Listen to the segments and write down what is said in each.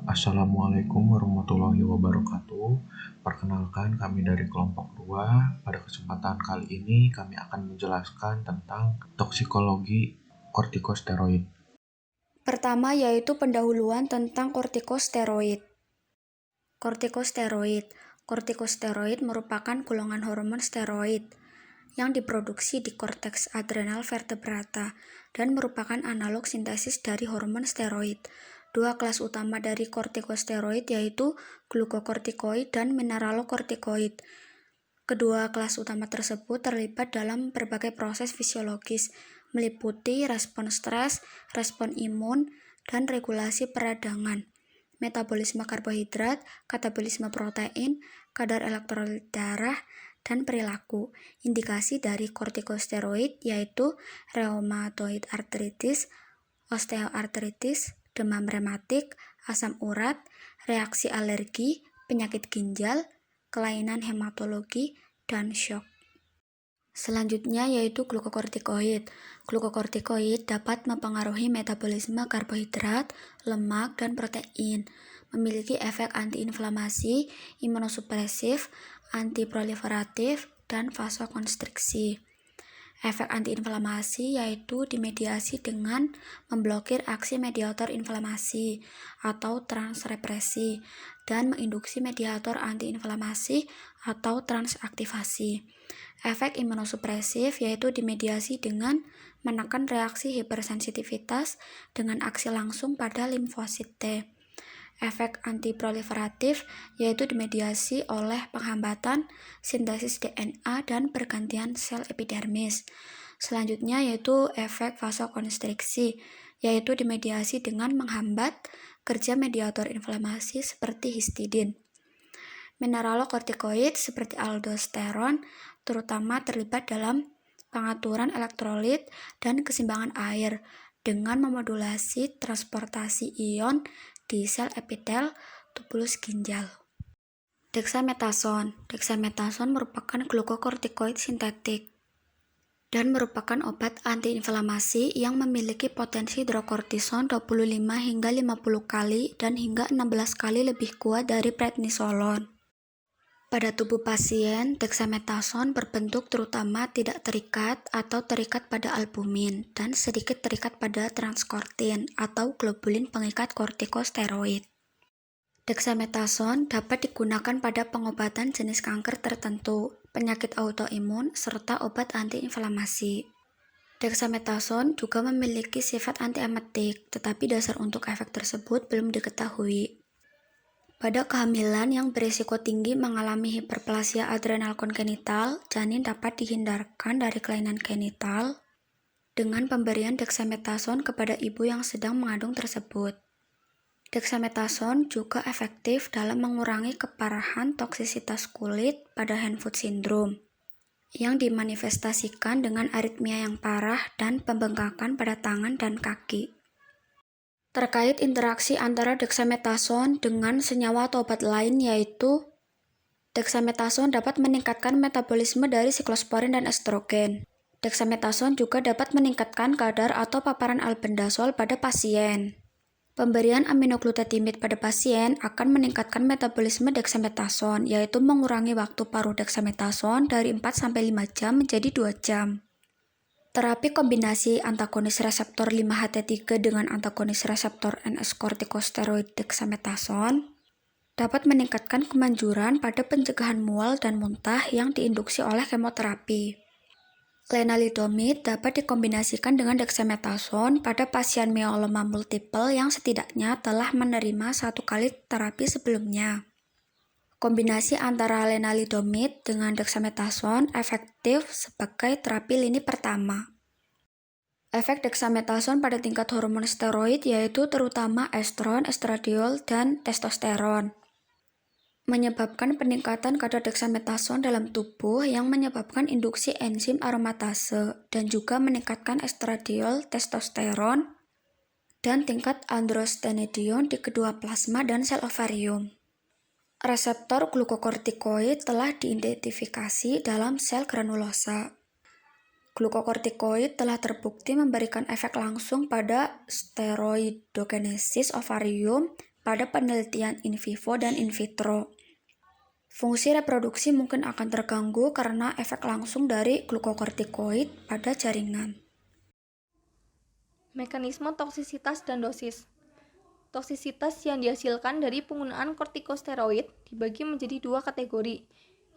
Assalamualaikum warahmatullahi wabarakatuh. Perkenalkan, kami dari kelompok 2. Pada kesempatan kali ini kami akan menjelaskan tentang toksikologi kortikosteroid. Pertama yaitu pendahuluan tentang kortikosteroid. Kortikosteroid merupakan golongan hormon steroid yang diproduksi di korteks adrenal vertebrata dan merupakan analog sintesis dari hormon steroid. Dua kelas utama dari kortikosteroid yaitu glukokortikoid dan mineralokortikoid. Kedua kelas utama tersebut terlibat dalam berbagai proses fisiologis, meliputi respon stres, respon imun, dan regulasi peradangan, metabolisme karbohidrat, katabolisme protein, kadar elektrolit darah, dan perilaku. Indikasi dari kortikosteroid yaitu rheumatoid arthritis, osteoartritis, demam rematik, asam urat, reaksi alergi, penyakit ginjal, kelainan hematologi, dan shock. Selanjutnya yaitu glukokortikoid. Glukokortikoid dapat mempengaruhi metabolisme karbohidrat, lemak, dan protein. Memiliki efek antiinflamasi, imunosupresif, antiproliferatif, dan vasokonstriksi. Efek antiinflamasi yaitu dimediasi dengan memblokir aksi mediator inflamasi atau transrepresi dan menginduksi mediator antiinflamasi atau transaktivasi. Efek imunosupresif yaitu dimediasi dengan menekan reaksi hipersensitivitas dengan aksi langsung pada limfosit T. Efek antiproliferatif yaitu dimediasi oleh penghambatan sintesis DNA dan pergantian sel epidermis. Selanjutnya yaitu efek vasokonstriksi, yaitu dimediasi dengan menghambat kerja mediator inflamasi seperti histidin. Mineralokortikoid seperti aldosteron terutama terlibat dalam pengaturan elektrolit dan keseimbangan air dengan memodulasi transportasi ion di sel epitel tubulus ginjal. Dexamethasone merupakan glukokortikoid sintetik dan merupakan obat antiinflamasi yang memiliki potensi hidrokortison 25 hingga 50 kali dan hingga 16 kali lebih kuat dari prednisolon. Pada tubuh pasien, dexamethasone berbentuk terutama tidak terikat atau terikat pada albumin dan sedikit terikat pada transkortin atau globulin pengikat kortikosteroid. Dexamethasone dapat digunakan pada pengobatan jenis kanker tertentu, penyakit autoimun, serta obat antiinflamasi. Dexamethasone juga memiliki sifat antiemetik, tetapi dasar untuk efek tersebut belum diketahui. Pada kehamilan yang berisiko tinggi mengalami hiperplasia adrenal kongenital, janin dapat dihindarkan dari kelainan genital dengan pemberian dexamethasone kepada ibu yang sedang mengandung tersebut. Dexamethasone juga efektif dalam mengurangi keparahan toksisitas kulit pada hand foot syndrome yang dimanifestasikan dengan aritmia yang parah dan pembengkakan pada tangan dan kaki. Terkait interaksi antara dexamethasone dengan senyawa atau obat lain yaitu dexamethasone dapat meningkatkan metabolisme dari siklosporin dan estrogen. Dexamethasone juga dapat meningkatkan kadar atau paparan albendazol pada pasien. Pemberian aminoglutamid pada pasien akan meningkatkan metabolisme dexamethasone, yaitu mengurangi waktu paruh dexamethasone dari 4-5 jam menjadi 2 jam. Terapi kombinasi antagonis reseptor 5-HT3 dengan antagonis reseptor NS-kortikosteroid dexamethasone dapat meningkatkan kemanjuran pada pencegahan mual dan muntah yang diinduksi oleh kemoterapi. Lenalidomid dapat dikombinasikan dengan dexamethasone pada pasien myeloma multiple yang setidaknya telah menerima 1 kali terapi sebelumnya. Kombinasi antara lenalidomid dengan dexamethasone efektif sebagai terapi lini pertama. Efek dexamethasone pada tingkat hormon steroid yaitu terutama estron, estradiol, dan testosteron, menyebabkan peningkatan kadar dexamethasone dalam tubuh yang menyebabkan induksi enzim aromatase dan juga meningkatkan estradiol, testosteron, dan tingkat androstenedion di kedua plasma dan sel ovarium. Reseptor glukokortikoid telah diidentifikasi dalam sel granulosa. Glukokortikoid telah terbukti memberikan efek langsung pada steroidogenesis ovarium, pada penelitian in vivo dan in vitro. Fungsi reproduksi mungkin akan terganggu karena efek langsung dari glukokortikoid pada jaringan. Mekanisme toksisitas dan dosis. Toksisitas yang dihasilkan dari penggunaan kortikosteroid dibagi menjadi dua kategori,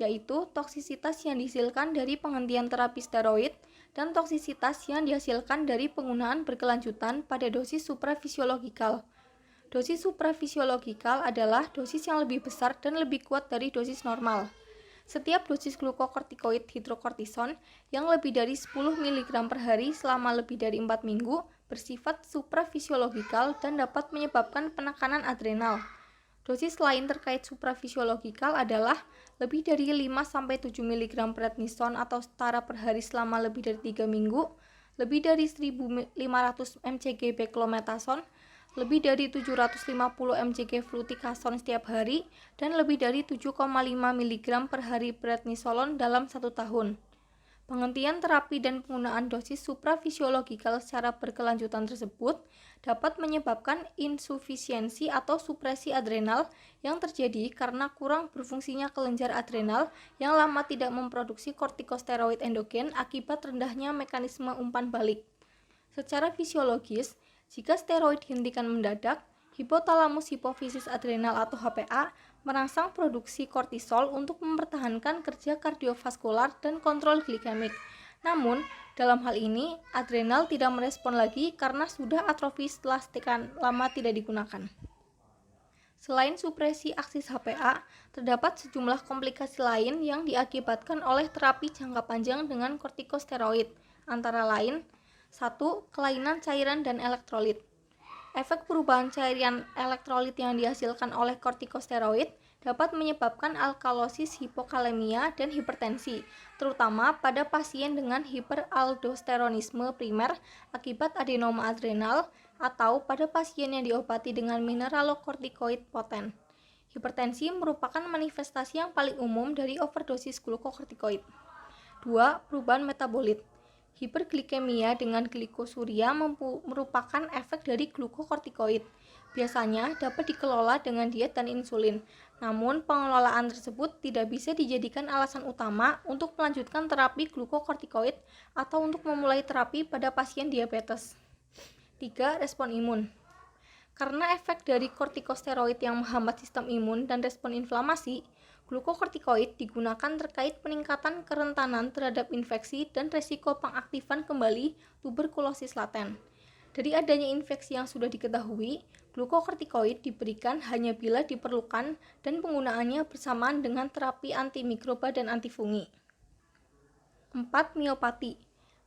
yaitu toksisitas yang dihasilkan dari penghentian terapi steroid dan toksisitas yang dihasilkan dari penggunaan berkelanjutan pada dosis suprafisiologikal. Dosis suprafisiologikal adalah dosis yang lebih besar dan lebih kuat dari dosis normal. Setiap dosis glukokortikoid hidrokortison yang lebih dari 10 mg per hari selama lebih dari 4 minggu bersifat suprafisiologikal dan dapat menyebabkan penekanan adrenal. Dosis lain terkait suprafisiologikal adalah lebih dari 5-7 mg prednison atau setara per hari selama lebih dari 3 minggu, lebih dari 1.500 mcg beclomethasone, lebih dari 750 mcg fluticasone setiap hari, dan lebih dari 7,5 mg per hari prednisolon dalam 1 tahun. Penghentian terapi dan penggunaan dosis suprafisiologikal secara berkelanjutan tersebut dapat menyebabkan insufisiensi atau supresi adrenal yang terjadi karena kurang berfungsinya kelenjar adrenal yang lama tidak memproduksi kortikosteroid endogen akibat rendahnya mekanisme umpan balik. Secara fisiologis, jika steroid dihentikan mendadak, hipotalamus hipofisis adrenal atau HPA merangsang produksi kortisol untuk mempertahankan kerja kardiovaskular dan kontrol glikemik. Namun, dalam hal ini, adrenal tidak merespon lagi karena sudah atrofi setelah sekian lama tidak digunakan. Selain supresi aksis HPA, terdapat sejumlah komplikasi lain yang diakibatkan oleh terapi jangka panjang dengan kortikosteroid, antara lain 1. Kelainan cairan dan elektrolit. Efek perubahan cairan elektrolit yang dihasilkan oleh kortikosteroid dapat menyebabkan alkalosis, hipokalemia, dan hipertensi, terutama pada pasien dengan hiperaldosteronisme primer akibat adenoma adrenal atau pada pasien yang diobati dengan mineralokortikoid poten. Hipertensi merupakan manifestasi yang paling umum dari overdosis glukokortikoid. 2. Perubahan metabolit. Hiperglikemia dengan glikosuria merupakan efek dari glukokortikoid. Biasanya dapat dikelola dengan diet dan insulin. Namun, pengelolaan tersebut tidak bisa dijadikan alasan utama untuk melanjutkan terapi glukokortikoid atau untuk memulai terapi pada pasien diabetes. 3. Respon imun. Karena efek dari kortikosteroid yang menghambat sistem imun dan respon inflamasi, glukokortikoid digunakan terkait peningkatan kerentanan terhadap infeksi dan resiko pengaktifan kembali tuberkulosis laten. Dari adanya infeksi yang sudah diketahui, glukokortikoid diberikan hanya bila diperlukan dan penggunaannya bersamaan dengan terapi antimikroba dan antifungi. 4. Miopati.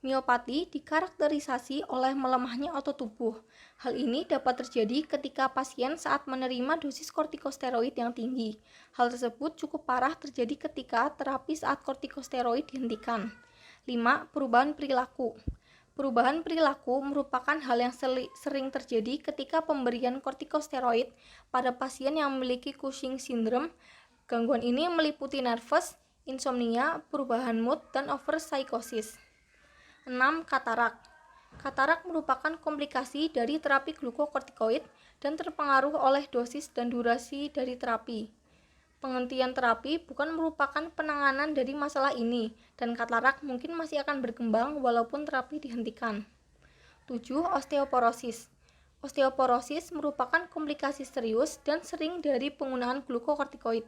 Miopati dikarakterisasi oleh melemahnya otot tubuh. Hal ini dapat terjadi ketika pasien saat menerima dosis kortikosteroid yang tinggi. Hal tersebut cukup parah terjadi ketika terapi saat kortikosteroid dihentikan. 5. Perubahan perilaku. Perubahan perilaku merupakan hal yang sering terjadi ketika pemberian kortikosteroid pada pasien yang memiliki Cushing syndrome. Gangguan ini meliputi nervous, insomnia, perubahan mood, dan overpsychosis. 6. Katarak. Katarak merupakan komplikasi dari terapi glukokortikoid dan terpengaruh oleh dosis dan durasi dari terapi. Penghentian terapi bukan merupakan penanganan dari masalah ini, dan katarak mungkin masih akan berkembang walaupun terapi dihentikan. 7. Osteoporosis. Osteoporosis merupakan komplikasi serius dan sering dari penggunaan glukokortikoid.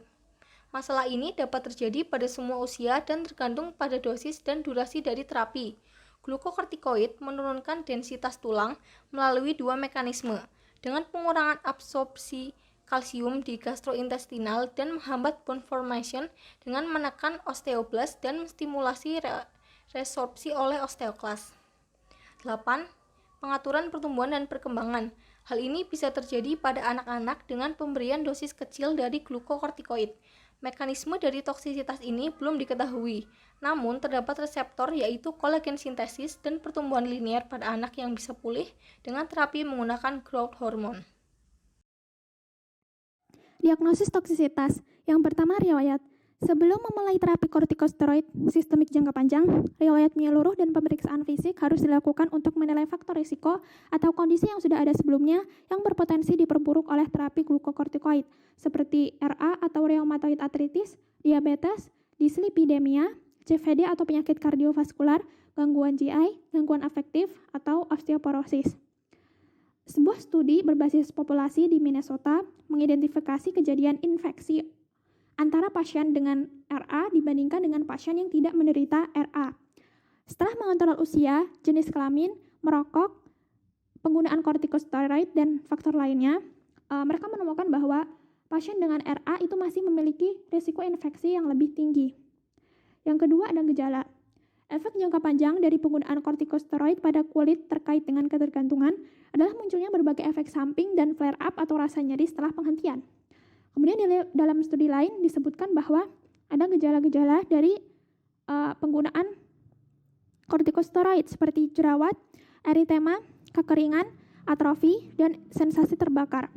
Masalah ini dapat terjadi pada semua usia dan tergantung pada dosis dan durasi dari terapi. Glukokortikoid menurunkan densitas tulang melalui dua mekanisme, dengan pengurangan absorpsi kalsium di gastrointestinal dan menghambat bone formation dengan menekan osteoblast dan menstimulasi resorpsi oleh osteoklas. 8. Pengaturan pertumbuhan dan perkembangan. Hal ini bisa terjadi pada anak-anak dengan pemberian dosis kecil dari glukokortikoid. Mekanisme dari toksisitas ini belum diketahui, namun terdapat reseptor yaitu kolagen sintesis dan pertumbuhan linier pada anak yang bisa pulih dengan terapi menggunakan growth hormone. Diagnosis toksisitas. Yang pertama riwayat. Sebelum memulai terapi kortikosteroid sistemik jangka panjang, riwayat menyeluruh dan pemeriksaan fisik harus dilakukan untuk menilai faktor risiko atau kondisi yang sudah ada sebelumnya yang berpotensi diperburuk oleh terapi glukokortikoid, seperti RA atau rheumatoid arthritis, diabetes, dislipidemia, CVD atau penyakit kardiovaskular, gangguan GI, gangguan afektif, atau osteoporosis. Sebuah studi berbasis populasi di Minnesota mengidentifikasi kejadian infeksi antara pasien dengan RA dibandingkan dengan pasien yang tidak menderita RA. Setelah mengontrol usia, jenis kelamin, merokok, penggunaan kortikosteroid, dan faktor lainnya, mereka menemukan bahwa pasien dengan RA itu masih memiliki risiko infeksi yang lebih tinggi. Yang kedua ada gejala. Efek jangka panjang dari penggunaan kortikosteroid pada kulit terkait dengan ketergantungan adalah munculnya berbagai efek samping dan flare-up atau rasa nyeri setelah penghentian. Kemudian dalam studi lain disebutkan bahwa ada gejala-gejala dari penggunaan kortikosteroid seperti jerawat, eritema, kekeringan, atrofi, dan sensasi terbakar.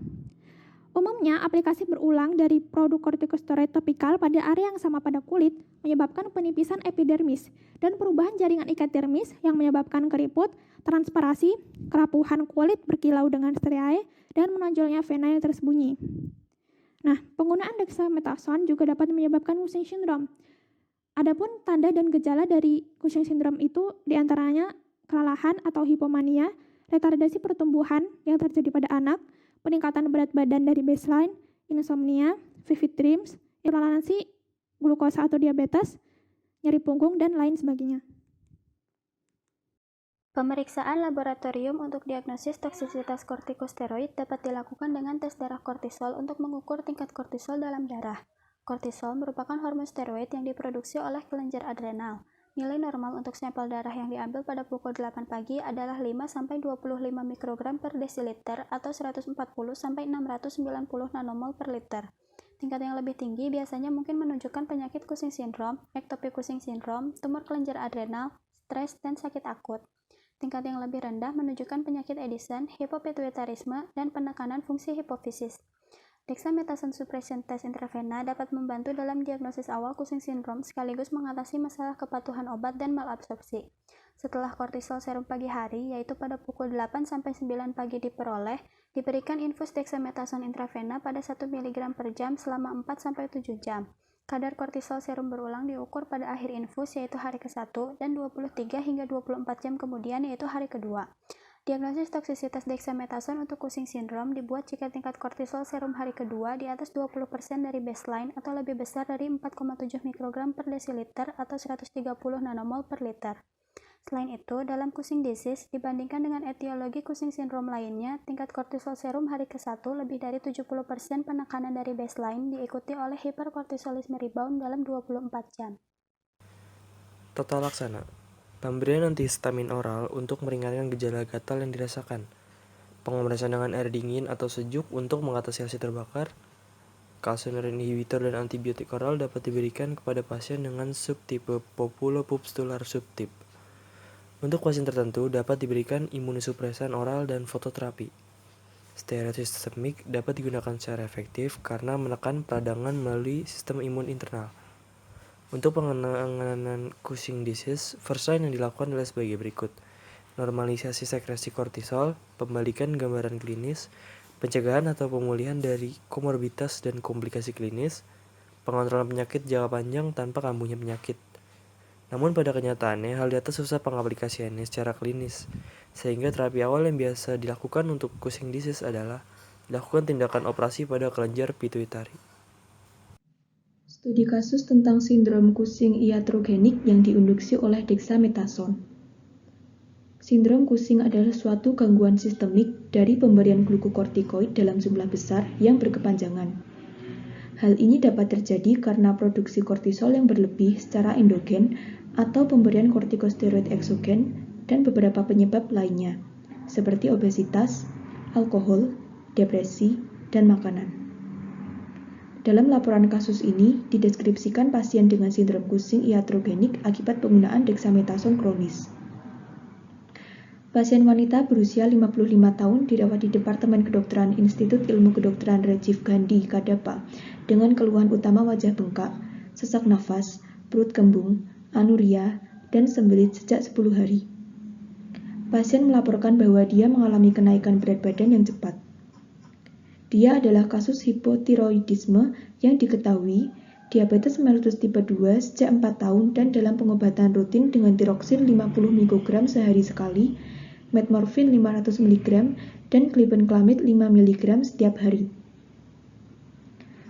Umumnya, aplikasi berulang dari produk kortikosteroid topikal pada area yang sama pada kulit menyebabkan penipisan epidermis dan perubahan jaringan ikat dermis yang menyebabkan keriput, transparasi, kerapuhan kulit berkilau dengan striae, dan menonjolnya vena yang tersembunyi. Nah, penggunaan dexamethasone juga dapat menyebabkan Cushing syndrome. Adapun tanda dan gejala dari Cushing syndrome itu diantaranya kelelahan atau hipomania, retardasi pertumbuhan yang terjadi pada anak, peningkatan berat badan dari baseline, insomnia, vivid dreams, intoleransi glukosa atau diabetes, nyeri punggung, dan lain sebagainya. Pemeriksaan laboratorium untuk diagnosis toksisitas kortikosteroid dapat dilakukan dengan tes darah kortisol untuk mengukur tingkat kortisol dalam darah. Kortisol merupakan hormon steroid yang diproduksi oleh kelenjar adrenal. Nilai normal untuk sampel darah yang diambil pada pukul 8 pagi adalah 5-25 mikrogram per desiliter atau 140-690 nanomol per liter. Tingkat yang lebih tinggi biasanya mungkin menunjukkan penyakit Cushing syndrome, ectopic Cushing syndrome, tumor kelenjar adrenal, stres, dan sakit akut. Tingkat yang lebih rendah menunjukkan penyakit Addison, hipopituitarisme, dan penekanan fungsi hipofisis. Dexamethasone suppression test intravena dapat membantu dalam diagnosis awal Cushing syndrome sekaligus mengatasi masalah kepatuhan obat dan malabsorpsi. Setelah kortisol serum pagi hari, yaitu pada pukul 8-9 pagi diperoleh, diberikan infus dexamethasone intravena pada 1 mg per jam selama 4-7 jam. Kadar kortisol serum berulang diukur pada akhir infus yaitu hari ke-1 dan 23 hingga 24 jam kemudian yaitu hari kedua. Diagnosis toksisitas dexamethasone untuk Cushing syndrome dibuat jika tingkat kortisol serum hari kedua di atas 20% dari baseline atau lebih besar dari 4,7 mikrogram per desiliter atau 130 nanomol per liter. Selain itu, dalam Cushing disease, dibandingkan dengan etiologi Cushing syndrome lainnya, tingkat kortisol serum hari ke-1 lebih dari 70% penekanan dari baseline diikuti oleh hiperkortisolisme rebound dalam 24 jam. Tata laksana. Pemberian antihistamin oral untuk meringankan gejala gatal yang dirasakan. Pengompresan dengan air dingin atau sejuk untuk mengatasi sel terbakar. Calcineurin inhibitor dan antibiotik oral dapat diberikan kepada pasien dengan subtipe populopustular subtip. Untuk pasien tertentu dapat diberikan imunosupresan oral dan fototerapi. Steroid sistemik dapat digunakan secara efektif karena menekan peradangan melalui sistem imun internal. Untuk penanganan Cushing disease, first line yang dilakukan adalah sebagai berikut. Normalisasi sekresi kortisol, pembalikan gambaran klinis, pencegahan atau pemulihan dari komorbiditas dan komplikasi klinis, pengontrolan penyakit jangka panjang tanpa kambuhnya penyakit. Namun pada kenyataannya, hal di atas susah pengaplikasiannya secara klinis, sehingga terapi awal yang biasa dilakukan untuk Cushing disease adalah dilakukan tindakan operasi pada kelenjar pituitari. Studi kasus tentang sindrom Cushing iatrogenik yang diinduksi oleh dexamethasone. Sindrom Cushing adalah suatu gangguan sistemik dari pemberian glukokortikoid dalam jumlah besar yang berkepanjangan. Hal ini dapat terjadi karena produksi kortisol yang berlebih secara endogen atau pemberian kortikosteroid eksogen dan beberapa penyebab lainnya, seperti obesitas, alkohol, depresi, dan makanan. Dalam laporan kasus ini, dideskripsikan pasien dengan sindrom Cushing iatrogenik akibat penggunaan dexamethasone kronis. Pasien wanita berusia 55 tahun dirawat di Departemen Kedokteran Institut Ilmu Kedokteran Rajiv Gandhi, Kadapa, dengan keluhan utama wajah bengkak, sesak nafas, perut kembung, anuria, dan sembelit sejak 10 hari. Pasien melaporkan bahwa dia mengalami kenaikan berat badan yang cepat. Dia adalah kasus hipotiroidisme yang diketahui, diabetes mellitus tipe 2 sejak 4 tahun dan dalam pengobatan rutin dengan tiroksin 50 mg sehari sekali, metmorfin 500 mg, dan glibenclamid 5 mg setiap hari.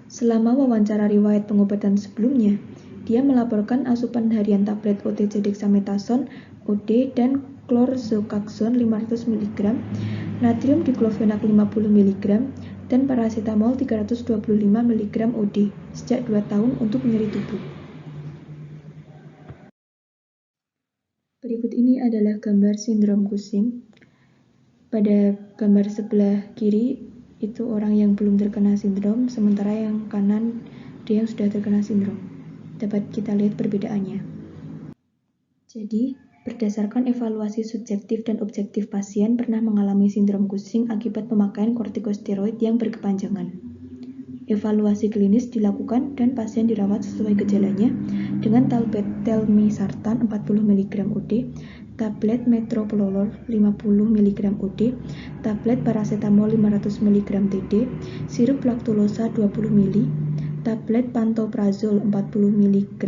Selama wawancara riwayat pengobatan sebelumnya, dia melaporkan asupan harian tablet OTC dexamethasone OD dan chlorzoxacone 500 mg, natrium diklofenak 50 mg, dan paracetamol 325 mg OD sejak 2 tahun untuk nyeri tubuh. Berikut ini adalah gambar sindrom Cushing. Pada gambar sebelah kiri itu orang yang belum terkena sindrom, sementara yang kanan dia yang sudah terkena sindrom. Dapat kita lihat perbedaannya. Jadi, berdasarkan evaluasi subjektif dan objektif, pasien pernah mengalami sindrom Cushing akibat pemakaian kortikosteroid yang berkepanjangan. Evaluasi klinis dilakukan dan pasien dirawat sesuai gejalanya dengan tablet telmisartan 40 mg OD, tablet metoprolol 50 mg OD, tablet paracetamol 500 mg TD, sirup lactulose 20 ml, tablet pantoprazol 40 mg,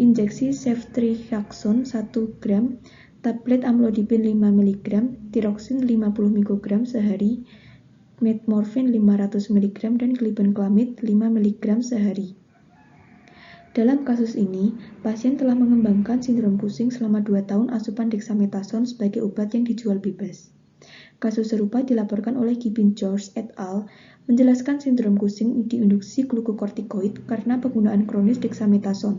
injeksi ceftriaxone 1 gram, tablet amlodipin 5 mg, tiroksin 50 mg sehari, metmorfin 500 mg, dan glibenclamid 5 mg sehari. Dalam kasus ini, pasien telah mengembangkan sindrom Cushing selama 2 tahun asupan dexamethasone sebagai obat yang dijual bebas. Kasus serupa dilaporkan oleh Gibbon George et al. Menjelaskan sindrom Cushing diinduksi glukokortikoid karena penggunaan kronis dexamethasone.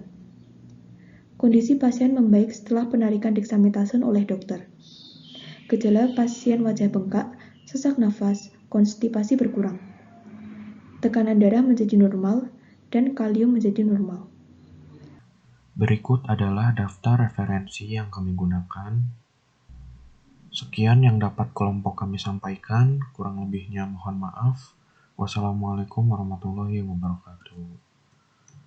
Kondisi pasien membaik setelah penarikan dexamethasone oleh dokter. Gejala pasien wajah bengkak, sesak nafas, konstipasi berkurang. Tekanan darah menjadi normal dan kalium menjadi normal. Berikut adalah daftar referensi yang kami gunakan. Sekian yang dapat kelompok kami sampaikan, kurang lebihnya mohon maaf. Wassalamualaikum warahmatullahi wabarakatuh.